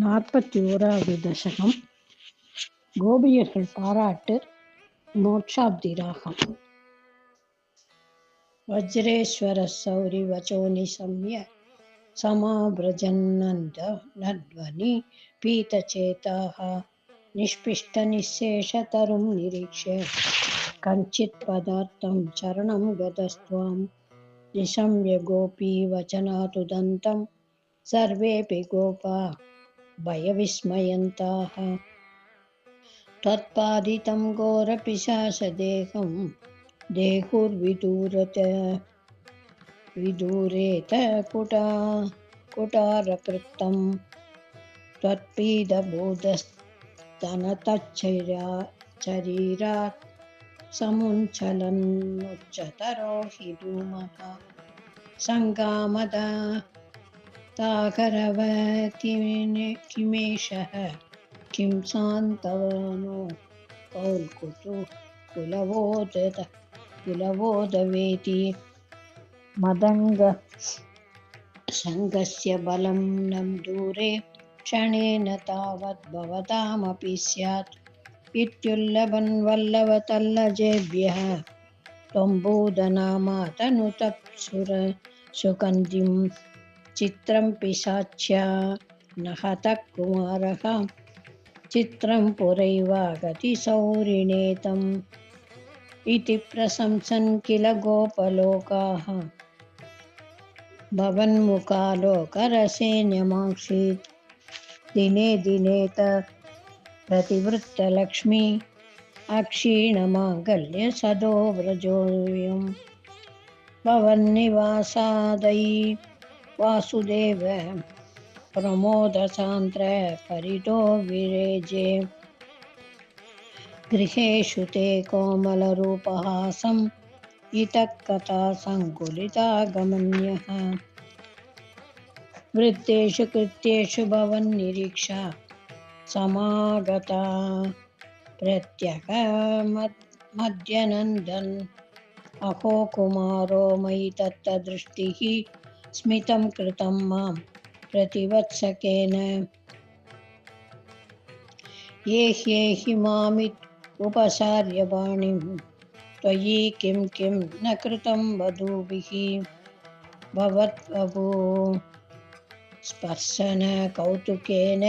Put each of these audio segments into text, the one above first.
41வது தசகம். கோபியர்கள் பாராட்டு. மோட்சாப்தி ராகம். வஜ்ரேஸ்வர சௌரி வச்சோ நிசம்ய சமாவ்ரஜன்னந்த நத்வனி பீதச்சேதாः நிஷ்பிஷ்ட நிசேஷ தரும் நிரீக்ஷ்ய கஞ்சித் பதார்த்தம் சரணம் கதஸ்த்வாம் நிசம்ய கோபி வச்சனாதுதந்தம் சர்வேபி கோபா भयविस्मयन्ताः त्वत्पादितं घोरपिशाचदेहं विदूरेत कुटारकृतं त्वत्पीदभूतस्तनतच्छरीरात् समुञ्चलन्नुच्चतरो हि धूमः सङ्गामदा किमेषः किं सान्तवनो कुलवोदवेति मदङ्ग सङ्गस्य बलं नं दूरे क्षणेन तावत् भवतामपि स्यात् इत्युल्लभन् वल्लवतल्लजेभ्यः त्वम्बूदनामातनुतप्सुर सुगन्धिं चित्रं पिशाच्या न हतः कुमारः चित्रं पुरैवागतिसौरिणेतम् इति प्रशंसन् किल गोपलोकाः भवन्मुखालोकरसेन्यमाक्षीत् दिने दिने प्रतिवृत्तलक्ष्मी अक्षीणमाङ्गल्य सदो व्रजोऽयं भवन्निवासादयि वासुदेव प्रमोदसान्द्र परितो विरेजे गृहेषु ते कोमलरूपहासम् इतः कथा सङ्कुलितागमन्यः वृत्तेषु कृत्येषु भवन्निरीक्षा समागता प्रत्यगमद्यनन्दन् अहो कुमारो मयि तत्तदृष्टिः स्मितं कृतं मां प्रतिवत्सकेन ये ह्येहि मामित्युपसार्य वाणिं त्वयि किं न कृतं वधूभिः भवद्वभू स्पर्शन कौतुकेन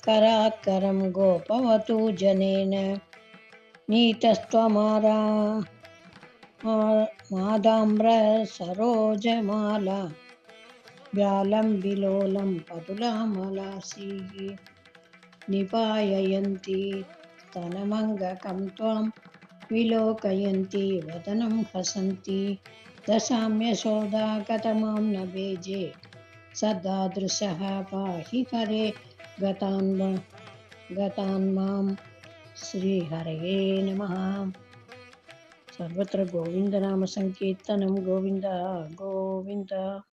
करात्करं गोपवतु जनेन मादाम्र सरोजमाला व्यालं विलोलं पदुलामलासीः निपाययन्ती स्तनमङ्गकं त्वां विलोकयन्ती वदनं हसन्ती दशां यशोदा कथमां न भेजे सदादृशः पाहि हरे गतान् मां श्रीहरये नमः। सर्वत्र गोविन्दनाम संकीर्तनं गोविन्द गोविन्द।